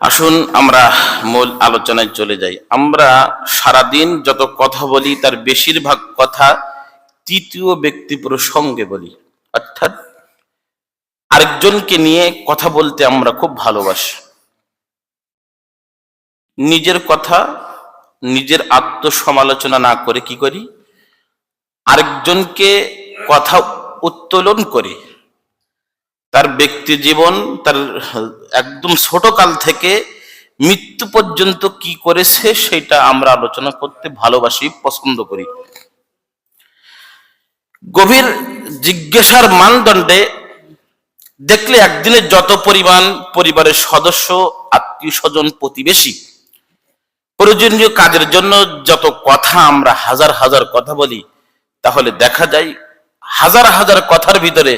আসুন আমরা মূল আলোচনায় চলে যাই। আমরা সারাদিন যত কথা বলি তার বেশিরভাগ কথা তৃতীয় ব্যক্তি প্রসঙ্গে বলি, অর্থাৎ আরেকজনকে নিয়ে কথা বলতে আমরা খুব ভালোবাসি। নিজের কথা, নিজের আত্মসমালোচনা না করে কি করি, আরেকজনকে কথা উত্তোলন করে তার ব্যক্তি জীবন, তার একদম ছোট কাল থেকে মৃত্যু পর্যন্ত কি করেছে সেটা আমরা আলোচনা করতে ভালোবাসি, পছন্দ করি। গভীর জিজ্ঞাসার মানদণ্ডে দেখলে একদিনে যত পরিমাণ পরিবারের সদস্য, আত্মীয় স্বজন, প্রতিবেশী প্রয়োজনীয় কাজের জন্য যত কথা আমরা হাজার হাজার কথা বলি, তাহলে দেখা যায় হাজার হাজার কথার ভিতরে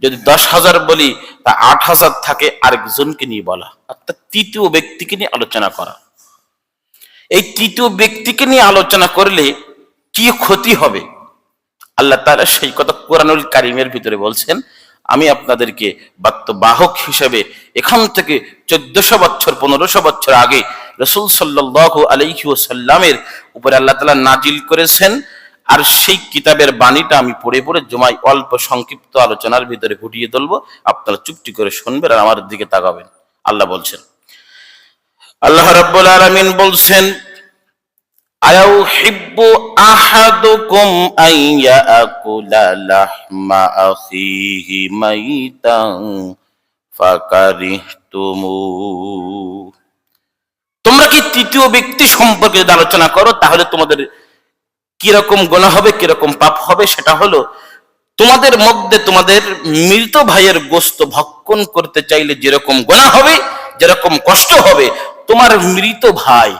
যদি 10,000 বলি তা 8,000 থাকে আরেকজনকে নিয়ে বলা, অর্থাৎ তৃতীয় ব্যক্তিকে নিয়ে আলোচনা করা। এই তৃতীয় ব্যক্তিকে নিয়ে আলোচনা করলে কি ক্ষতি হবে, আল্লাহ তাআলা সেই কথা কোরআনুল কারীমের ভিতরে বলছেন। আমি আপনাদেরকে বার্তাবাহক হিসেবে এখান থেকে 1400 বছর 1500 বছর আগে রাসূল সাল্লাল্লাহু আলাইহি ওয়াসাল্লামের উপরে আল্লাহ তাআলা নাজিল করেছেন, আর সেই কিতাবের বাণীটা আমি পড়ে পড়ে জমাই অল্প সংক্ষিপ্ত আলোচনার ভিতরে ফুটিয়ে তুলবো। আপনারা চুপটি করে শুনবেন আর আমার দিকে তাকাবেন। আল্লাহ বলছেন, আল্লাহ রাব্বুল আলামিন বলছেন, আয়াউহিব্বু আহাদুকুম আইয়াকুলা লাহমা আখিহি মাইতান ফাকারিহতুমু। তোমরা কি তৃতীয় ব্যক্তি সম্পর্কে যদি আলোচনা করো তাহলে তোমাদের কিরকম গুনাহ হবে, কিরকম পাপ হবে, সেটা হলো তোমাদের মধ্যে তোমাদের মৃত ভাইয়ের গোশত ভক্ষণ করতে চাইলে যেরকম গুনাহ হবে, যেরকম কষ্ট হবে, তোমার মৃত ভাই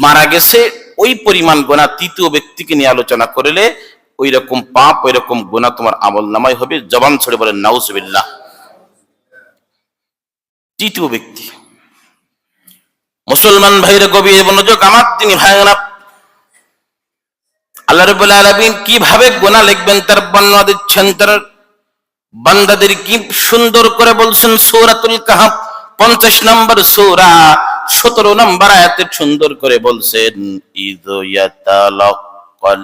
মারা গেছে ওই পরিমাণ গুনাহ তৃতীয় ব্যক্তিকে নিয়ে আলোচনা করলে ওই রকম পাপ, ওই রকম গুনাহ তোমার আমলনামায় হবে। জবান ছেড়ে বলেন নাউজুবিল্লাহ। তৃতীয় ব্যক্তি, মুসলমান ভাইরা গভীর মনোযোগ, আমার তিনি ভাইরা, আল্লাহ রাব্বুল আলামিন কিভাবে গুনাহ লিখবেন তার বর্ণনা দিচ্ছেন। তার বান্দাদের কি সুন্দর করে বলছেন। সূরাতুল কাহফ 50 নম্বর সূরা 17 নম্বর আয়াতে সুন্দর করে বলছেন, ইযু ইয়াতালাক্কাল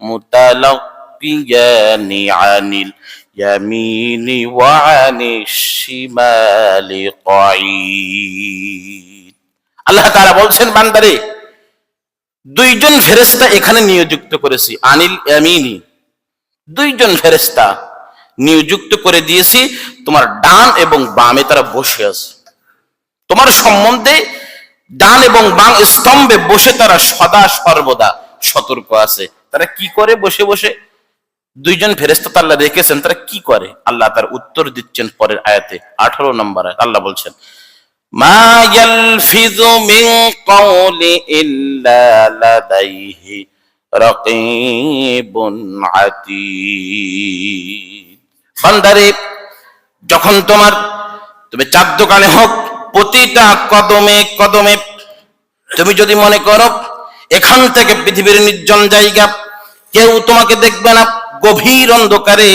মুতালাক্কিয়ানি আনিল ইয়ামিনি ওয়া আনিশ শিমালি কাঈদ। আল্লাহ তাআলা বলছেন, বান্দারে দুইজন ফেরেশতা এখানে নিয়োজিত করেছি, আনিল ইয়ামিনি, দুইজন ফেরেশতা নিয়োজিত করে দিয়েছি, তোমার ডান এবং বামে তারা বসে আছে। তোমার সম্বন্ধে ডান এবং বাম স্তম্ভে বসে তারা সদা সর্বদা সতর্ক আছে। তারা কি করে বসে বসে? দুইজন ফেরেশতা আল্লাহ রেখেছেন, তারা কি করে? আল্লাহ তার উত্তর দিচ্ছেন পরের আয়াতে 18 নম্বর আয়াত। আল্লাহ বলছেন, মা ইয়ালফিযু মিন কাওলি ইল্লা লাদাইহি রাকীবুন আতীদ। বান্দারে, যখন তুমি চার দোকানে হোক, প্রতিটা কদমে কদমে তুমি যদি মনে করো এখান থেকে পৃথিবীর নির্জন জায়গা, কেউ তোমাকে দেখবে না, গভীর অন্ধকারে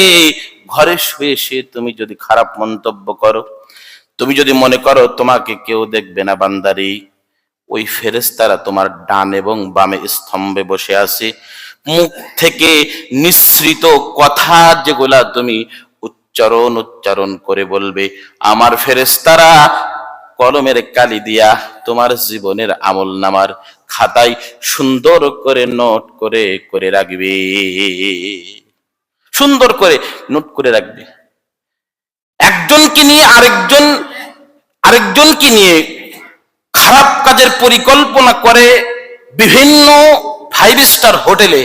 ঘরে শুয়ে শুয়ে তুমি যদি খারাপ মন্তব্য করো, তুমি যদি মনে করো তোমাকে কেউ দেখবে না, বান্দারি, ওই ফেরেশতারা তোমার ডান এবং বামে স্তম্ভে বসে আছে। মুখ থেকে নিঃসৃত কথা যেগুলা তুমি উচ্চারণ করে বলবে, আমার ফেরেশতারা কলমের কালি দিয়া তোমার জীবনের আমলনামার খাতায় সুন্দর করে নোট করে করে রাখবে, সুন্দর করে নোট করে রাখবে। একজনকে নিয়ে আরেকজনকে নিয়ে খারাপ কাজের পরিকল্পনা করে বিভিন্ন 5 স্টার হোটেলে,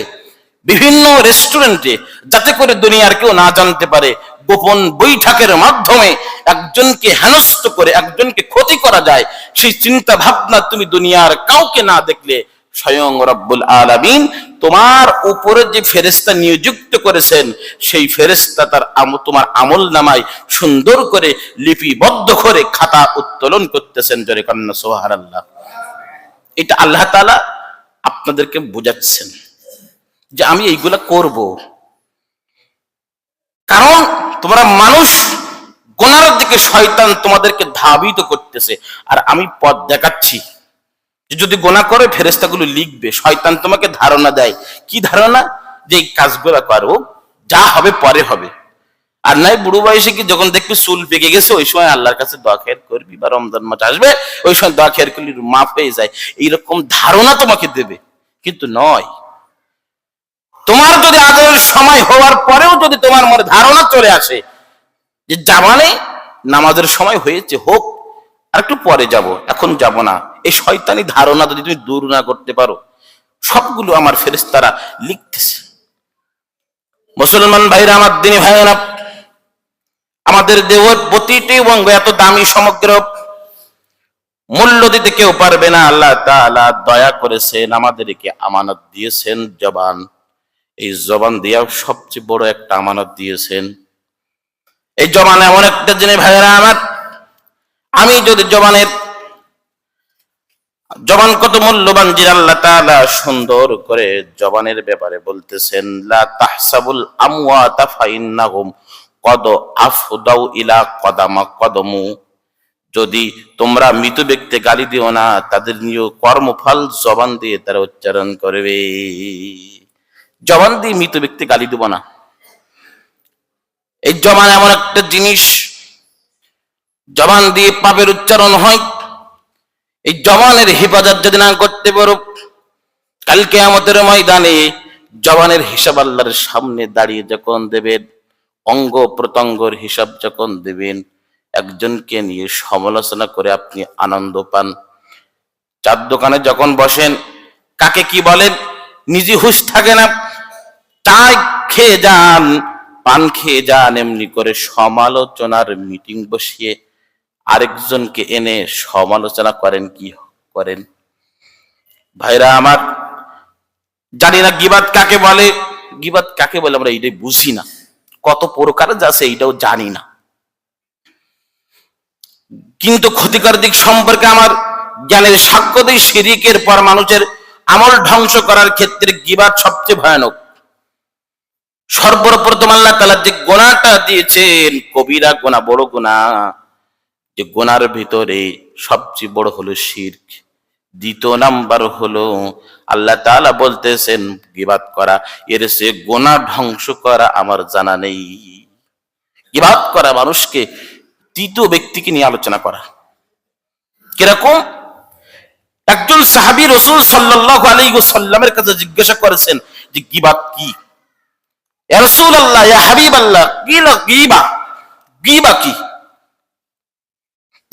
বিভিন্ন রেস্টুরেন্টে, যাতে করে দুনিয়ার কেউ না জানতে পারে, গোপন বৈঠকের মাধ্যমে একজনকে হেনস্থ করে একজনকে ক্ষতি করা যায়, সেই চিন্তা ভাবনা তুমি দুনিয়ার কাউকে না দেখলে স্বয়ং রব্বুল আলামিন তোমার উপরে যে ফেরেশতা নিযুক্ত করেছেন, সেই ফেরেশতা তোমার আমলনামায় সুন্দর করে লিপিবদ্ধ করে খাতা উত্তোলন করতেছেন। জোরে কন্যা সুবহানাল্লাহ। এটা আল্লাহ তাআলা আপনাদেরকে বোঝাচ্ছেন যে আমি এইগুলা করব, কারণ তোমরা মানুষ গোনার দিকে শয়তান তোমাদেরকে ধাবিত করতেছে, আর আমি পথ দেখাচ্ছি যে যদি গোনা করে ফেরেশতাগুলো লিখবে। শয়তান তোমাকে ধারণা দেয়, কি ধারণা? যে এই কাজগুলো করো, যা হবে পরে হবে। আর নাই বুড়ো বয়সে কি যখন দেখবি চুল পেকে গেছে, ওই সময় আল্লাহর কাছে দোয়া খেয়ার করবি, বা রমজান মাস আসবে ওই সময় দোয়া খেয়ার করলে মাফ হয়ে যায়, এইরকম ধারণা তোমাকে দেবে। কিন্তু নয়, তোমার যদি আদরের সময় হওয়ার পরেও যদি তোমার মনে ধারণা চলে আসে যে জামানে নামাজের সময় হয়েছে, হোক, আর একটু পরে যাব, এখন যাব না, এই শয়তানি ধারণা যদি তুমি দূর না করতে পারো, সবগুলো আমার ফেরেশতারা লিখতেছে। মুসলমান ভাইরা, আমার দিনী ভাইরা, আমাদের দেহের প্রতিটি অঙ্গ এত দামি সমগ্র, মূল্য দিতে কেউ পারবে না। আল্লাহ তাআলা দয়া করেছেন, আমাদেরকে আমানত দিয়েছেন জবান। এই জবান দিয়া সবচেয়ে বড় একটা আমানত দিয়েছেন। এই জবান এমন একটা জিনিস ভাইরা আমার, আমি যদি জবান কত মূল্যবান যে আল্লাহ তাআলা সুন্দর করে জবানের ব্যাপারে বলতেছেন, লা তাহসাবুল আমওয়াতা ফাইন্নাহুম কদ আফদাউ ইলা কদামা কদমু। যদি তোমরা মৃত ব্যক্তি গালি দিও না, তাদের নিয়ে কর্মফল জবান দিয়ে তারা উচ্চারণ করবে। জবান দিয়ে মৃত ব্যক্তি গালি দিব না। এই জবান এমন একটা জিনিস, জবান দিয়ে পাপের উচ্চারণ হয়। এই জবানের হেফাজত যদি না করতে পারো, কালকে কিয়ামতের ময়দানে জবানের হিসাব আল্লাহর সামনে দাঁড়িয়ে যখন দেবেন, অঙ্গ প্রত্যঙ্গের হিসাব যখন দেবেন, একজনকে নিয়ে সমালোচনা করে আপনি আনন্দ পান। চার দোকানে যখন বসেন, কাকে কি বলেন নিজে হুঁশ থাকে না, চাই খেয়ে যান, পান খেয়ে যান, এমনি করে সমালোচনার মিটিং বসিয়ে আরেকজনকে এনে সমালোচনা করেন। কি করেন ভাইরা আমার? জানি না গীবাত কাকে বলে, গীবাত কাকে বলে আমরা এইটাই বুঝি না, কত প্রকার আছে এইটাও জানি না। কিন্তু ক্ষতিকর দিক সম্পর্কে আমার জ্ঞানের সাক্ষ্য দেই, শিরিকের পর মানুষের আমল ধ্বংস করার ক্ষেত্রে গীবাত সবচেয়ে ভয়ানক। সর্বপ্রথম আল্লাহ তাআলা যে গুনাহটা দিয়েছেন, কবিরা গুনাহ, বড় গুনাহ, যে গুনার ভিতরে সবচেয়ে বড় হলো শিরক। দ্বিতীয় নাম্বার হলো আল্লাহ তাআলা বলতেছেন গীবাত করা, এর সে গুনাহ ধ্বংস করা আমার জানা নেই। গীবাত করা মানুষকে তৃতীয় ব্যক্তিকে নিয়ে আলোচনা করা। কিরকম? একজন সাহাবী রাসূল সাল্লাল্লাহু আলাইহি ওয়াসাল্লামের কাছে জিজ্ঞাসা করেছেন যে গীবাত কি? ইয়া রাসূলুল্লাহ, ইয়া হাবিবাল্লাহ, গীবা কি?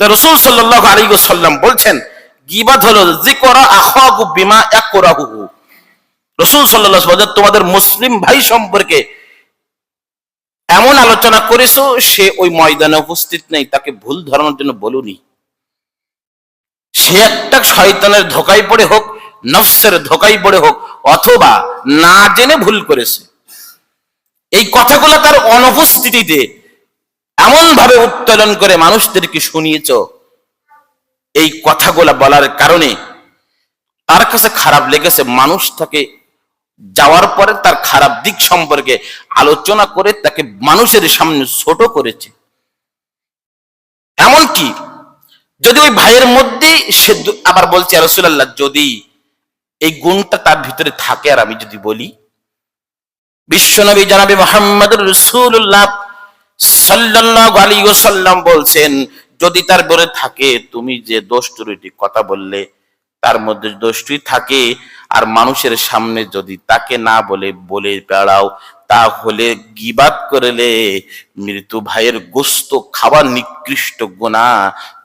তো রাসূল সাল্লাল্লাহু আলাইহি ওয়াসাল্লাম বলছেন, গীবাত হলো যিকরা আখাহু বিমা ইয়াকরাহু। রাসূল সাল্লাল্লাহু আলাইহি ওয়াসাল্লাম তোমাদের মুসলিম ভাই সম্পর্কে এমন আলোচনা করেছো, সে ওই ময়দানে উপস্থিত নেই, তাকে ভুল ধরানোর জন্য বলুনি। সে একটা শয়তানের ধোঁকায় পড়ে হোক, নফসের ধোঁকায় পড়ে হোক, অথবা না জেনে ভুল করেছে, এই কথাগুলো তার অনুপস্থিতিতে এমন ভাবে উত্তোলন করে মানুষদেরকে শুনিয়েছ, এই কথাগুলা বলার কারণে তার কাছে খারাপ লেগেছে। মানুষ তাকে যাওয়ার পরে তার খারাপ দিক সম্পর্কে আলোচনা করে তাকে মানুষের সামনে ছোট করেছে। এমনকি যদি ওই ভাইয়ের মধ্যে সে আবার বলছে, ইয়া রাসূলুল্লাহ, যদি এই গুণটা তার ভিতরে থাকে আর আমি যদি বলি, বিশ্বনবী জনাবে মুহাম্মদুর রাসূলুল্লাহ সাল্লাল্লাহু আলাইহি ওয়াসাল্লাম বলছেন, যদি তার ভিতরে থাকে, তুমি যে দোষ ত্রুটি কথা বললে তার মধ্যে দোষটি থাকে, আর মানুষের সামনে যদি তাকে না বলে বেড়াও, তাহলে গীবাত করলে মৃত্যু ভাইয়ের গোশত খাওয়া নিকৃষ্ট গুনাহ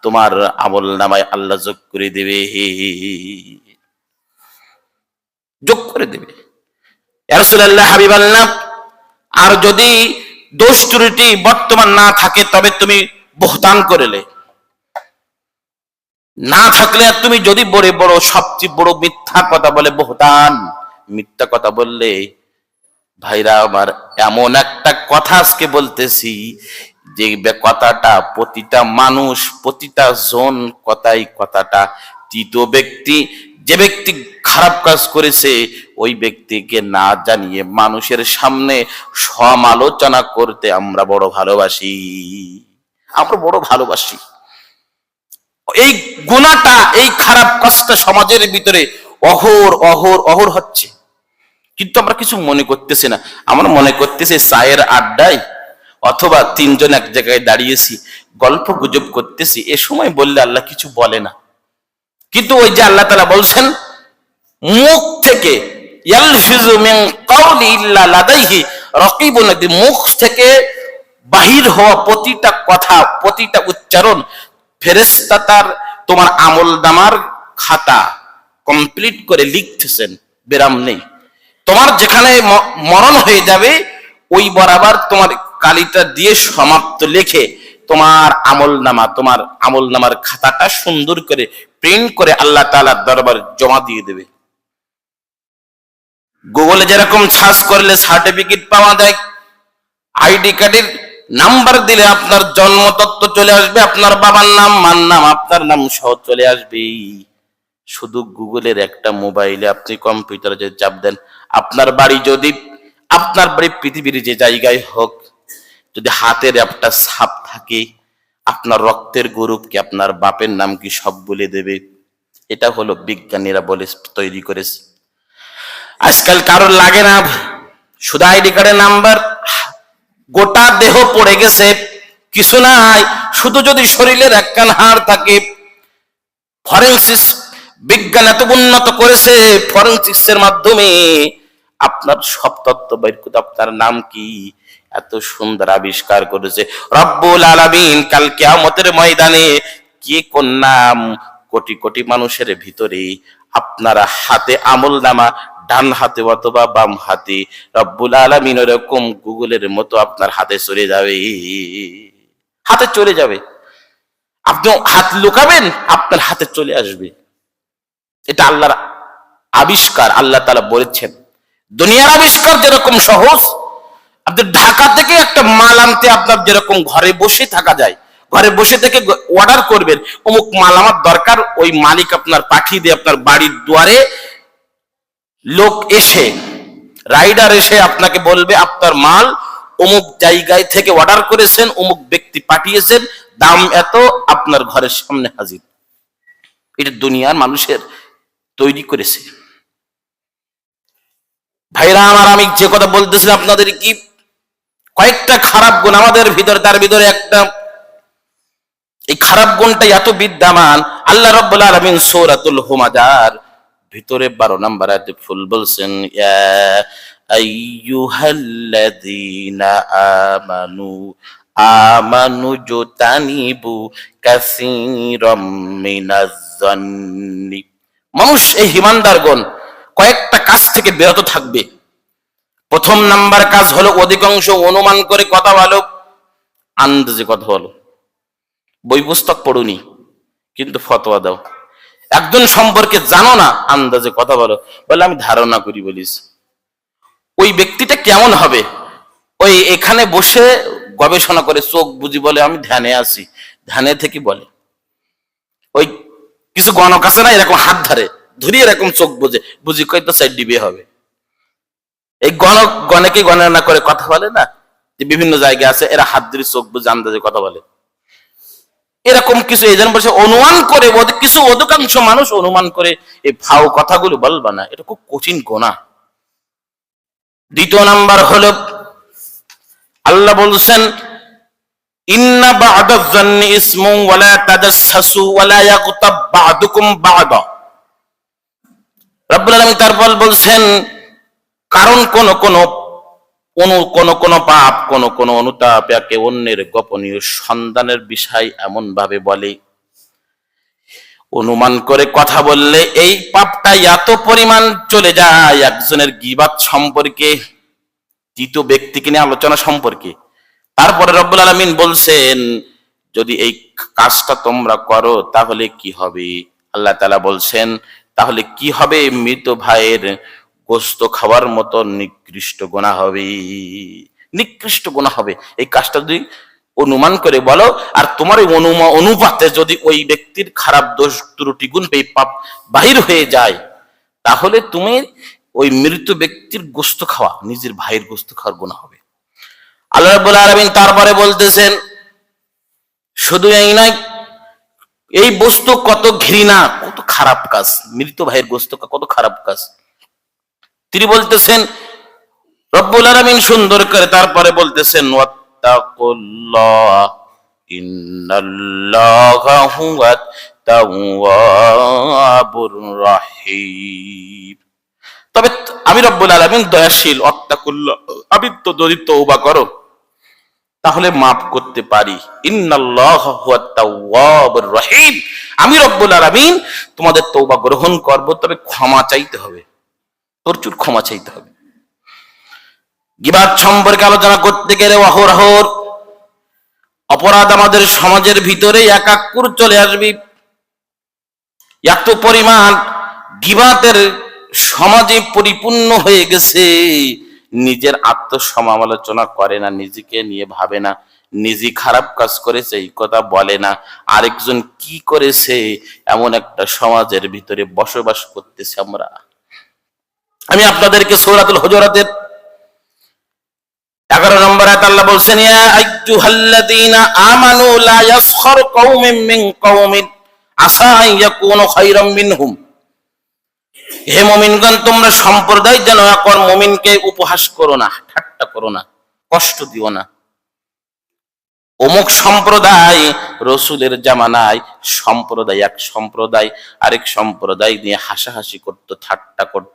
তোমার আমলনামায় আল্লাহ যোগ করে দেবে, যোগ করে দেবে। ইয়া রাসূলুল্লাহ, হাবিবাল্লাহ, আর যদি দোষ ত্রুটি বর্তমান না থাকে, তবে তুমি বহতান করলে, না থাকলে আর তুমি যদি বড় বড় সবচেয়ে বড় মিথ্যা কথা বলে, বহতান, মিথ্যা কথা বললে, ভাইরা আমার, এমন একটা কথা আজকে বলতেছি যে কথাটা প্রতিটা মানুষ, প্রতিটা জন কথাটা তৃতীয় ব্যক্তি, যে ব্যক্তি খারাপ কাজ করেছে ওই ব্যক্তিকে না জানিয়ে মানুষের সামনে সমালোচনা করতে আমরা বড় ভালোবাসি। আমরা বড় ভালোবাসি। এই গুনাহটা, এই খারাপ কাজটা সমাজের ভিতরে অহর অহর অহর হচ্ছে, কিন্তু আমরা কিছু মনে করতেছি না। আমরা মনে করতেছি চায়ের আড্ডায় অথবা তিনজন এক জায়গায় দাঁড়িয়েছি, গল্প গুজব করতেছি, এ সময় বললে আল্লাহ কিছু বলে না। কিন্তু ওই যে আল্লাহ তাআলা বলছেন, মুখ থেকে ইয়ালফিজু মিন কাওলি ইল্লা লাদাইহি রাকিবুন আতীদ, মুখ থেকে বাহির হওয়া প্রতিটা কথা, প্রতিটা উচ্চারণ ফেরেশতা তার তোমার আমলনামার খাতা কমপ্লিট করে লিখতেছেন, বিরাম নেই। তোমার যেখানে মরণ হয়ে যাবে ওই বরাবর তোমার কালিটা দিয়ে সমাপ্ত লিখে তোমার আমলনামার খাতাটা সুন্দর করে প্রিন্ট করে আল্লাহ তাআলার দরবারে জমা দিয়ে দেবে। গুগলে যেরকম সার্চ করলে সার্টিফিকেট পাওয়া যায়, আইডি কার্ডের নাম্বার দিলে আপনার জন্ম তথ্য চলে আসবে, আপনার বাবার নাম, মার নাম, আপনার নাম সহ চলে আসবে। শুধু গুগলের একটা মোবাইলে আপনি কম্পিউটারে যদি চাপ দেন, আপনার বাড়ি পৃথিবীর যে জায়গায় হোক, যদি হাতের একটা ছাপ থাকে, আপনার রক্তের গ্রুপ কি, আপনার বাপের নাম কি, সব বলে দেবে। এটা হলো বিজ্ঞানীরা বলে তৈরি করেছে। আজকাল কারোর লাগে না শুধু আইডি কার্ডের নাম্বার, গোটা দেহ পড়ে গেছে, কিছু নাই, শুধু যদি শরীরের একখান হাড় থাকে। ফরেনসিক্স বিজ্ঞান এত উন্নত করেছে, ফরেনসিক্সের মাধ্যমে আপনার সব তথ্য বের করতে, আপনার নাম কি, এত সুন্দর আবিষ্কার করেছে রব্বুল আলামিন। কাল কিয়ামতের ময়দানে কে কোন নাম, কোটি কোটি মানুষের ভিতরে আপনার হাতে আমলনামা, ডান হাতে অথবা বাম হাতে, রব্বুল আলামিন এরকম গুগলের মতো আপনার হাতে চলে যাবে, হাতে চলে যাবে। আপনি হাত লুকাবেন, আপনার হাতে চলে আসবে। এটা আল্লাহর আবিষ্কার। আল্লাহ তাআলা বলেছেন, দুনিয়ার আবিষ্কার যেরকম সহজ, আপনি ঢাকা থেকে একটা মাল আনতে আপনার যেরকম ঘরে বসে থাকা যায়, ঘরে বসে থেকে অর্ডার করবেন, অমুক মাল আমার দরকার, ওই মালিক আপনার পাঠিয়ে দিয়ে আপনার বাড়ির দুয়ারে লোক এসে, রাইডার এসে আপনাকে বলবে আপনার মাল অমুক জায়গায় থেকে অর্ডার করেছেন, অমুক ব্যক্তি পাঠিয়েছেন, দাম এত, আপনার ঘরের সামনে হাজির। এটা দুনিয়ার মানুষের তৈরি করেছে। ভাইরা আমার, আমি যে কথা বলতেছিলাম আপনাদের, কি কয়েকটা খারাপ গুণ আমাদের ভিতরে, তার ভিতরে একটা, এই খারাপ গুণটা এত বিদ্যমান। আল্লাহ রাব্বুল আলামিন সূরাতুল হুমাযার ভিতরে 12 নম্বর আয়াতে ফুল বলছেন, ইয়া আইয়ুহাল্লাযীনা আমানু জুতানিবু কাসীরাম মিনাজ যান্নি। মানুষ, এই ঈমানদারগণ কয়েকটা কাজ থেকে বিরত থাকবে। প্রথম নাম্বার কাজ হলো অধিকাংশ অনুমান করে কথা বলো, আন্দাজে কথা বলো। বই পুস্তক পড়ুনি কিন্তু ফতোয়া দাও। একজন সম্পর্কে জানো না, আন্দাজে কথা বলো, বলে আমি ধারণা করি বলিস। ওই ব্যক্তিটা কেমন হবে, ওই এখানে বসে গবেষণা করে চোখ বুঝি বলে আমি ধ্যানে আছি, ধ্যানে থেকে বলে। ওই কিছু গণক আছে না, এরকম হাত ধরিয়ে এরকম চোখ বুঝে বুঝি কই তো সাইড ডিবে হবে। এই গণকে গণনা করে কথা বলে না, যে বিভিন্ন জায়গায় আছে, এরা হাত ধরে চোখ বুঝে আন্দাজে কথা বলে। এরকম কিছু এই জন্য বলছে অনুমান করে, কিছু অধিকাংশ মানুষ অনুমান করে এই ফাও কথাগুলো বলবা না, এটা খুব কঠিন গুনাহ। দ্বিতীয় নাম্বার হলো, আল্লাহ বলছেন, ইন্না বা'দাজ যান্নি ইসমু ওয়া লা তাজাসসু ওয়া লা ইয়াগতাব বা'দুকুম বা'দা। রব্বুল আলামিন তারপর বলছেন, কারণ কোন কোন পাপ, কোন অনুতাপ একে অন্যের গোপনীয় সন্ধানের বিষয় এমন ভাবে বলে, অনুমান করে কথা বললে এই পাপটা এত পরিমাণ চলে যায়। একজনের গীবাত সম্পর্কে, তৃতীয় ব্যক্তিকে নিয়ে আলোচনা সম্পর্কে। তারপরে রব্বুল আলামিন বলছেন, যদি এই কাজটা তোমরা করো তাহলে কি হবে। আল্লাহ তাআলা বলছেন, তাহলে কি হবে, মৃত ভাইয়ের গোশত খাওয়ার মতো নিকৃষ্ট গুনাহ হবে, নিকৃষ্ট গুনাহ হবে। এই কাজটা যদি অনুমান করে বলো, আর তোমার ওই অনুপাতে যদি ওই ব্যক্তির খারাপ দোষ ত্রুটি গুণ পেয়ে পাপ বাহির হয়ে যায়, তাহলে তুমি ওই মৃত ব্যক্তির গোশত খাওয়া, নিজের ভাইয়ের গোশত খাওয়ার গুনাহ হবে। আল্লাহ রাব্বুল আলামিন তারপরে বলতেছেন, শুধু এই নয়, এই বস্তু কত ঘৃণা, কত খারাপ কাজ, মৃত ভাইয়ের গোস্ত কত খারাপ কাজ। তিনি বলতেছেন রব্বুল আলামিন সুন্দর করে তারপরে বলতেছেন ওয়াত্তাকুল্লাহ ইন্নাল্লাহা হুয়াত তাওয়াবুর রাহিম। তবে আমি রব্বুল আলামিন দয়াশীল, ওয়াত্তাকুল্লাহ, আমি তো যদি তওবা করো তাহলে মাফ করতে পারি। ইন্নাল্লাহা হুয়াত তাওয়াবুর রহিম, আমি রব্বুল আলামিন তোমাদের তওবা গ্রহণ করব, তবে ক্ষমা চাইতে হবে, প্রচুর ক্ষমা চাইতে হবে। গীবাত সম্পর্কে আলোচনা করতে গেলে অহরহর অপরাধ আমাদের সমাজের ভিতরে একাকুর চলে আসবে। এত পরিমাণ গীবাতের সমাজে পরিপূর্ণ হয়ে গেছে, নিজের আত্মসমালোচনা করে না, নিজেকে নিয়ে ভাবে না, নিজে খারাপ কাজ করেছে এই কথা বলে না, আরেকজন কি করেছে, এমন একটা সমাজের ভিতরে বসবাস করতেছে আমরা। আমি আপনাদেরকে সূরাতুল হুজুরাতের 11 নম্বর আয়াত আল্লাহ বলছেন ইয়া আইয়ুহাল্লাযীনা আমানু লা ইয়াসখার কওমিন মিন কওমিন আসা আন ইয়াকুনু খায়রাম মিনহুম। হে মুমিনগণ, তোমরা সম্প্রদায় যেন অপর মুমিনকে উপহাস করো না, ঠাট্টা করো না, কষ্ট দিও না। অমুক সম্প্রদায় রাসূলের জামানায় সম্প্রদায়, এক সম্প্রদায় আরেক সম্প্রদায় নিয়ে হাসাহাসি করত, ঠাট্টা করত।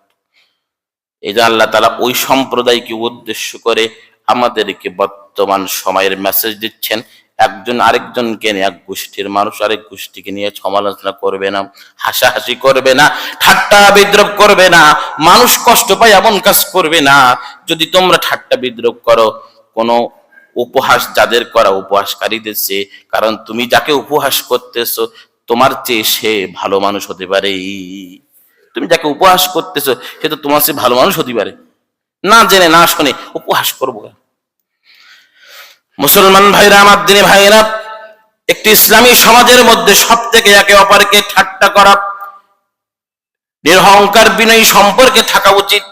এই যে আল্লাহ তাআলা ওই সম্প্রদায়কে উদ্দেশ্য করে আমাদেরকে বর্তমান সময়ের মেসেজ দিচ্ছেন, একজন আরেকজনকে নিয়ে, এক গোষ্ঠীর মানুষ আরেক গোষ্ঠীকে নিয়ে সমালোচনা করবে না, হাসাহাসি করবে না, ঠাট্টা বিদ্রূপ করবে না, মানুষ কষ্ট পায় এমন কাজ করবে না। যদি তোমরা ঠাট্টা বিদ্রূপ করো, কোনো উপহাস যাদের করা উপহাসকারীদের চেয়ে, কারণ তুমি যাকে উপহাস করতেছো তোমার চেয়ে সে ভালো মানুষ হতে পারে। তুমি যাকে উপহাস করতেছো সে তো তোমার চেয়ে ভালো মানুষ হতে পারে, না জেনে না শুনে উপহাস করবো। মুসলমান ভাইরা, আমার দিনী ভাইরা, একটি ইসলামী সমাজের মধ্যে সব থেকে একে অপরকে ঠাট্টা করা, নিরহংকার বিনয়ী সম্পর্কে থাকা উচিত।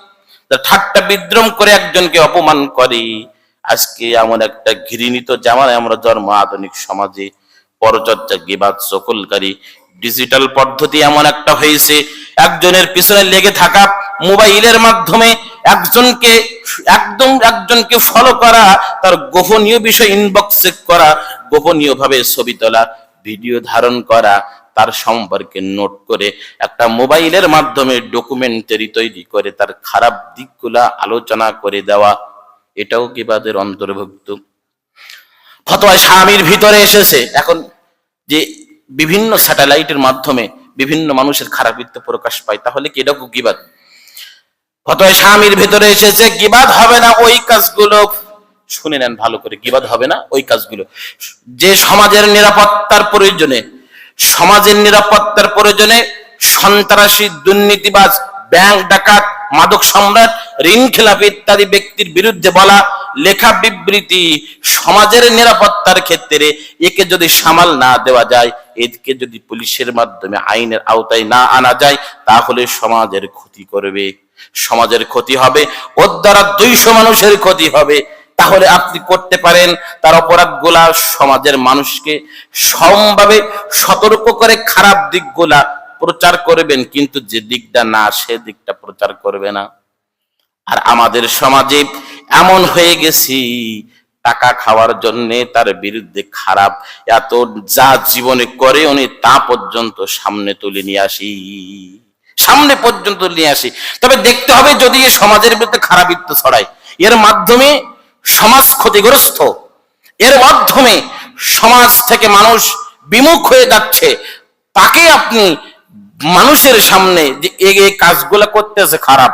ঠাট্টা বিদ্রূপ করে একজনকে অপমান করে, আজকে এমন একটা ঘৃণিত জামানায় আমরা জন্ম, আধুনিক সমাজে পরচর্চা, গীবাত, চকলকারী, ডিজিটাল পদ্ধতি এমন একটা হয়েছে, একজনের পিছনে লেগে থাকা, মোবাইলের মাধ্যমে একজনকে ফলো করা, তার গোপনীয় বিষয় ইনবক্স চেক করা, গোপনীয় ভাবে ছবি তোলা, ভিডিও ধারণ করা, তার সম্পর্কে নোট করে একটা মোবাইলের মাধ্যমে ডকুমেন্টারি তৈরি করে তার খারাপ দিকগুলা আলোচনা করে দেওয়া, এটাও গীবাতের অন্তর্ভুক্ত। ফতোয়ায়ে শামির ভিতরে এসেছে এখন যে বিভিন্ন স্যাটেলাইটের মাধ্যমে বিভিন্ন মানুষের খারাপিত্ব প্রকাশ পায়, তাহলে কি এটা গীবাত? ফতোয়ায়ে শামির ভিতরে এসেছে গীবাত হবে না ওই কাজগুলো, শুনে নেন ভালো করে, গীবাত হবে না ওই কাজগুলো যে সমাজের নিরাপত্তার প্রয়োজনে সন্ত্রাসী, দুর্নীতিবাজ, ব্যাংক ডাকাত, মাদক সম্রাট, ঋণ খেলাপি ইত্যাদি ব্যক্তির বিরুদ্ধে বলা লেখা বিবৃতি সমাজের নিরাপত্তার ক্ষেত্রে একে যদি সামাল না দেওয়া যায়, একে যদি পুলিশের মাধ্যমে আইনের আওতায় না আনা যায়, তাহলে সমাজের ক্ষতি করবে, সমাজের ক্ষতি হবে, ওর দ্বারা 200 মানুষের ক্ষতি হবে। তাহলে আপনি করতে পারেন তার অপরাধগুলা সমাজের মানুষকে সমভাবে সতর্ক করে খারাপ দিকগুলা প্রচার করবেন, কিন্তু যে দিকটা না সে দিকটা প্রচার করবে না। আর আমাদের সমাজে এমন হয়ে গেছি, টাকা খাওয়ার জন্য তার বিরুদ্ধে খারাপ এত যা জীবনে করে উনি তা পর্যন্ত সামনে তুলে নিয়ে আসি। তবে দেখতে হবে যদি এ সমাজের বিরুদ্ধে খারাপিত্ব ছড়ায়, এর মাধ্যমে সমাজ ক্ষতিগ্রস্ত, এর মাধ্যমে সমাজ থেকে মানুষ বিমুখ হয়ে যাচ্ছে, তাকে আপনি মানুষের সামনে যে এই কাজগুলো করতেছে খারাপ,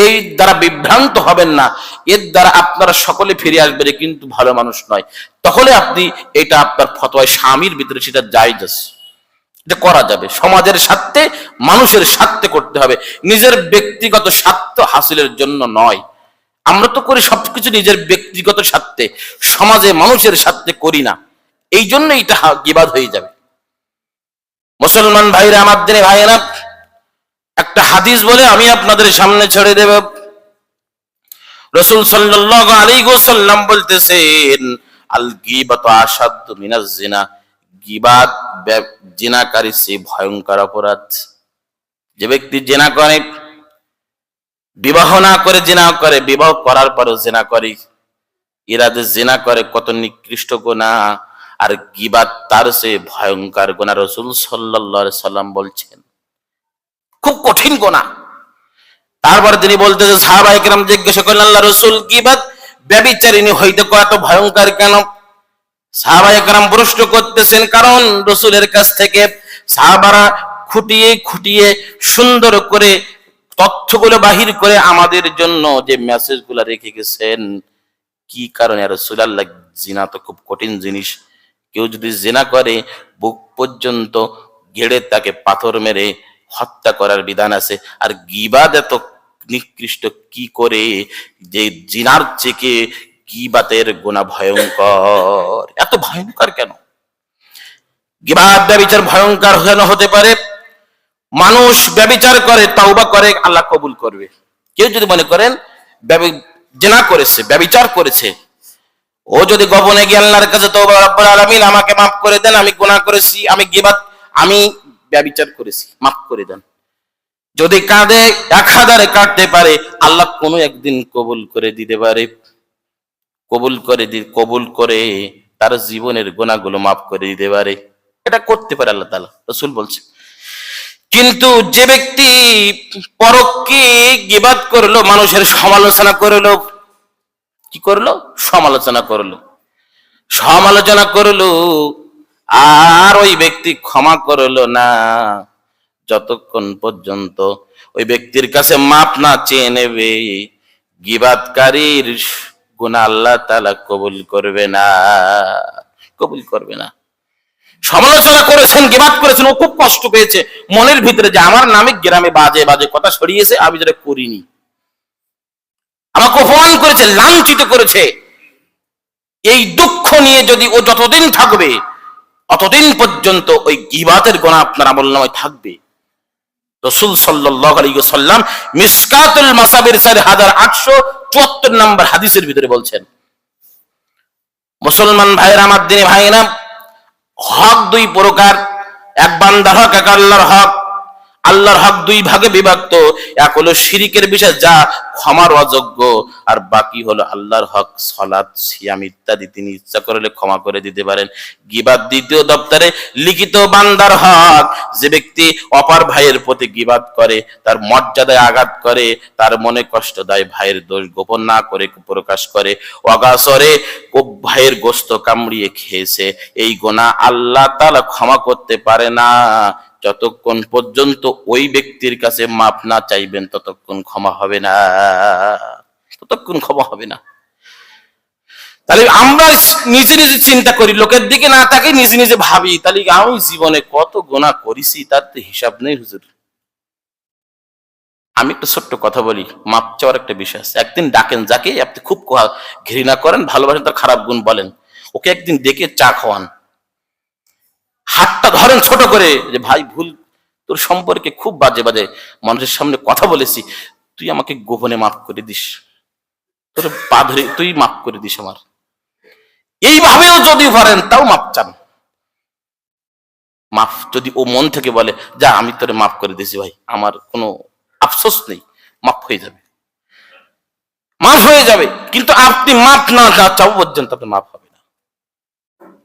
এই দ্বারা বিভ্রান্ত হবেন না, এর দ্বারা আপনারা সকলে ফিরে আসবেন কিন্তু ভালো মানুষ নয়, তাহলে আপনি এটা আপনার ফতোয়ায়ে শামির ভিতরে সেটা জায়েজ আছে, এটা করা যাবে। সমাজের স্বার্থে, মানুষের স্বার্থে করতে হবে, নিজের ব্যক্তিগত স্বার্থ হাসিলের জন্য নয়। আমরা তো করি সবকিছু নিজের ব্যক্তিগত স্বার্থে, সমাজে মানুষের স্বার্থে করি না, এই জন্য এটা গীবাত হয়ে যাবে। মুসলমান ভাইরা, আমার দিনী ভাইরা, একটা হাদিস বলে আমি আপনাদের সামনে ছেড়ে দেব। রাসূল সাল্লাল্লাহু আলাইহি ওয়াসাল্লাম বলতেছেন আল গীবাতু আশাদ্দু মিনাজ জিনা, গীবাত জিনাকারী সে ভয়ঙ্কর অপরাধ। যে ব্যক্তি জিনা করে, বিবাহ না করে জিনা করে, বিবাহ করার পরেও জিনা করে, এরা যে জিনা করে কত নিকৃষ্ট গুনাহ, আর গীবাত তার চেয়ে ভয়ঙ্কর গুনাহ। রাসূল সাল্লাল্লাহু আলাইহি সাল্লাম বলছেন খুব কঠিন গুনাহ। তারপর তিনি বলতেছে, সাহাবায়ে কেরাম জিজ্ঞাসা করলেন, আল্লাহর রাসূল গীবাত ব্যভিচারিণী হইতে এত ভয়ঙ্কর কেন? সাহাবায়ে কেরাম প্রশ্ন করতেছেন, কারণ রাসূলের কাছ থেকে সাহাবারা খুঁটিয়ে খুঁটিয়ে সুন্দর করে তথ্যগুলো বাহির করে আমাদের জন্য যে মেসেজগুলো রেখে গেছেন। কি কারণে? ইয়া রাসূলুল্লাহ, জিনা তো খুব কঠিন জিনিস। কেউ যদি জিনা করে, বুক পর্যন্ত গেড়ে তাকে পাথর মেরে হত্যা করার বিধান আছে। আর গীবাত এত নিকৃষ্ট কি করে যে জিনার থেকে গীবাতের গুনাহ ভয়ঙ্কর। এত ভয়ঙ্কর কেন? গীবাত ব্যভিচার ভয়ঙ্কর কেন হতে পারে? মানুষ ব্যভিচার করে, তওবা করে, আল্লাহ কবুল করবে। কেউ যদি মনে করেন জিনা করেছে, ব্যভিচার করেছে, ও যদি গোপনে গিয়ে আল্লাহর কাছে তওবা, রব্বুল আলামিন আমাকে মাফ করে দেন, আমি গুনাহ করেছি, আমি গীবাত, আমি ব্যভিচার করেছি, মাফ করে দেন, যদি কাঁদে 1000 কাঁদতে পারে, আল্লাহ কোনো একদিন কবুল করে দিতে পারে। কবুল করে তার জীবনের গুনাহগুলো মাফ করে দিতে পারে। এটা করতে পারে আল্লাহ তাআলা, রাসূল বলছে। কিন্তু যে ব্যক্তি পরোক্ষে গীবাত করলো, মানুষের সমালোচনা করলো, কি করলো? সমালোচনা করলো, আর ওই ব্যক্তি ক্ষমা করলো না, যতক্ষণ পর্যন্ত ওই ব্যক্তির কাছে মাপ না চেয়ে নেবে, গীবাতকারীর গুনাহ আল্লাহ তাআলা কবুল করবে না। সমালোচনা করেছেন, গীবাত করেছেন, ও খুব কষ্ট পেয়েছে মনের ভিতরে যে আমার নামে গ্রামে বাজে বাজে কথা ছড়িয়েছে, আমি যেটা করিনি, আমাকে অপমান করেছে, লাঞ্ছিত করেছে। এই দুঃখ নিয়ে যদি ও যতদিন থাকবে, অতদিন পর্যন্ত ওই গীবাতের গুনাহ আপনার আমলনামায় থাকবে। রাসূল সাল্লাল্লাহু আলাইহি ওয়াসাল্লাম মিসকাতুল মাসাবির 4874 নম্বর হাদিসের ভিতরে বলছেন, মুসলমান ভাইরা, আমার দিনী ভাইরা, হক দুই প্রকার। এক বান্দার হক, এক আল্লাহর হক। আল্লাহর হক দুই ভাগে বিভক্ত। এক হলো শিরিকের বিষয়, যা ক্ষমার অযোগ্য, আর বাকি হলো আল্লাহর হক, সালাত, সিয়াম ইত্যাদি। তিনি ইচ্ছা করলে ক্ষমা করে দিতে পারেন। গীবাত দ্বিতীয় দপ্তরে লিখিত বান্দার হক। যে ব্যক্তি অপর ভাইয়ের প্রতি গীবাত করে, তার মর্যাদায় আঘাত করে, তার মনে কষ্ট দেয়, ভাইয়ের দোষ গোপন না করে প্রকাশ করে, অগাসরে ভাইয়ের গোশত কামড়িয়ে খেয়েছে, এই গুনাহ আল্লাহ তাআলা ক্ষমা করতে পারে না। যতক্ষণ পর্যন্ত ওই ব্যক্তির কাছে মাপ না চাইবেন, ততক্ষণ ক্ষমা হবে না। তাহলে আমরা নিজে নিজে চিন্তা করি, লোকের দিকে না তাকে নিজে নিজে ভাবি, তাহলে আমি জীবনে কত গুনাহ করেছি তার তো হিসাব নেই হুজুর। আমি একটা ছোট্ট কথা বলি, মাপ চাওয়ার একটা বিষয় আছে। একদিন ডাকেন যাকে আপনি খুব ঘৃণা করেন, ভালোবাসেন, তার খারাপ গুণ বলেন, ওকে একদিন ডেকে চা খাওয়ান, হাতটা ধরেন ছোট করে, যে ভাই ভুল, তোর সম্পর্কে খুব বাজে বাজে মানুষের সামনে কথা বলেছি, তুই আমাকে গোপনে মাফ করে দিস, তোর পা ধরে তুই মাফ করে দিস আমার। এইভাবেও যদি পারেন তাও মাফ চান। মাফ যদি ও মন থেকে বলে, যা আমি তোরে মাফ করে দিয়েছি ভাই, আমার কোনো আফসোস নেই, মাফ হয়ে যাবে। কিন্তু আপনি মাফ না চাও পর্যন্ত আপনি মাফ হবে না।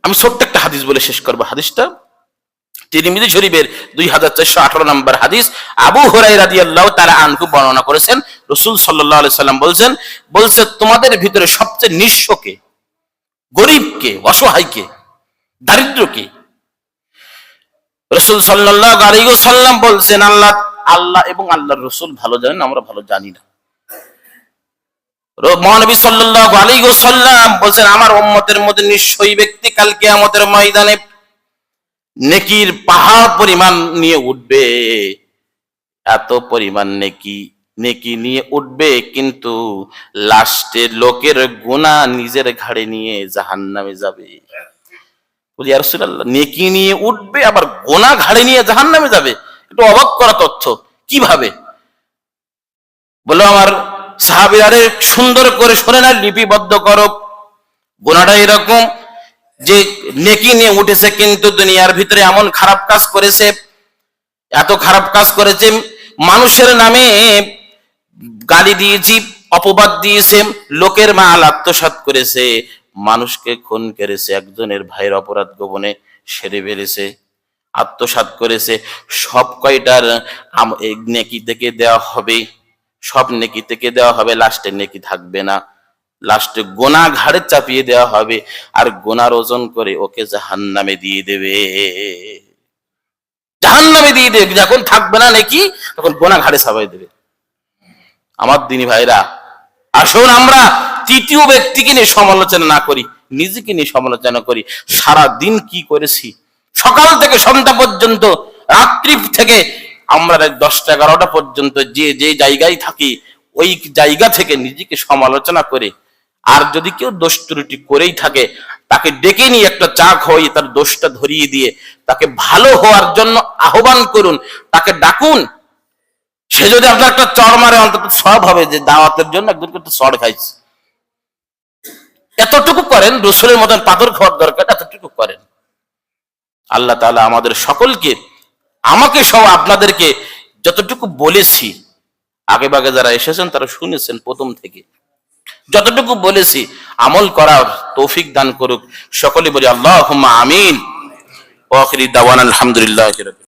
আমি ছোট্ট একটা হাদিস বলে শেষ করবো। হাদিসটা তিরমিজি শরীফের 2418 নম্বর হাদিস। আবু হুরায়রা রাদিয়াল্লাহু তাআলা আনহু বর্ণনা করেছেন, রাসূল সাল্লাল্লাহু আলাইহি সাল্লাম বলছে তোমাদের ভিতরে সবচেয়ে নিঃস্বকে, গরিবকে, অসহায়কে, দারিদ্রকে রাসূল সাল্লাল্লাহু আলাইহি ওয়াসাল্লাম বলছেন আল্লাহ এবং আল্লাহর রাসূল ভালো জানেন, আমরা ভালো জানি না। মহানবী সাল্লাল্লাহু আলাইহি ওয়াসাল্লাম বলছেন, আমার উম্মতের মধ্যে নিশ্চয়ই ব্যক্তি কাল কিয়ামতের ময়দানে নেকির পাহাড় পরিমাণ নিয়ে উঠবে, এত পরিমাণ নেকি নিয়ে উঠবে, কিন্তু লাস্টে লোকের গুনাহ নিজের ঘাড়ে নিয়ে জাহান্নামে যাবে। বলি ইয়া রাসূলুল্লাহ, নেকি নিয়ে উঠবে আবার গুনাহ ঘাড়ে নিয়ে জাহান্নামে যাবে? একটু অবাক করা তথ্য। কিভাবে? বলো আমার সাহাবীরা, সুন্দর করে শুনে না, লিপিবদ্ধ করো। গুনাহটা এরকম যে নেকি নিয়ে উঠেছে, কিন্তু দুনিয়ার ভিতরে এমন খারাপ কাজ করেছে, এত খারাপ কাজ করেছে, মানুষের নামে গালি দিয়েছি, অপবাদ দিয়েছে, লোকের মাল আত্মসাৎ করেছে, মানুষকে খুন করেছে, একজনের ভাইয়ের অপরাধ গোপনে সেরে ফেলেছে, আত্মসাৎ করেছে। সব কয়টার নেকি থেকে দেওয়া হবে, সব নেকি থেকে দেওয়া হবে, লাস্টে নেকি থাকবে না, লাস্টে গোনা ঘাড়ে চাপিয়ে দেওয়া হবে, আর গোনার ওজন করে ওকে জাহান্নামে দিয়ে দেবে, জাহান্নামে দিয়ে দেবে। যখন থাকবে না নেকি, তখন গোনা ঘাড়ে চাপাই দেবে। আমার দিনী ভাইরা, আসুন আমরা তৃতীয় ব্যক্তিকে নিয়ে সমালোচনা না করি, নিজেকে নিয়ে সমালোচনা করি। সারা দিন কি করেছি, সকাল থেকে সন্ধ্যা পর্যন্ত, রাত্রি থেকে আমরা 10টা-11টা পর্যন্ত যে যে জায়গায় থাকি, ওই জায়গা থেকে নিজেকে সমালোচনা করে, আর যদি কেউ দোষ ত্রুটি করেই থাকে, তাকে ডেকে নিয়ে একটা চা খাওয়াই, তার দোষটা ধরিয়ে দিয়ে তাকে ভালো হওয়ার জন্য আহ্বান করুন, তাকে ডাকুন। সে যদি আপনার একটা চড় মারে, অন্তত সব হবে যে দাওয়াতের জন্য একজনকে একটা চড় খাইছে। এতটুকু করেন, রসুলের মতন পাথর খাওয়ার দরকার, এতটুকু করেন। আল্লাহ তাআলা আমাদের সকলকে, আমাকে সহ আপনাদেরকে যতটুকু বলেছি, আগে ভাগে যারা এসেছেন তারা শুনেছেন প্রথম থেকে, যতটুকু বলেছি আমল করার তৌফিক দান করুক। সকলে বলি আল্লাহুম্মা আমিন। ওয়া আখিরি দাওয়ানা আলহামদুলিল্লাহি রাব্বিল আলামিন।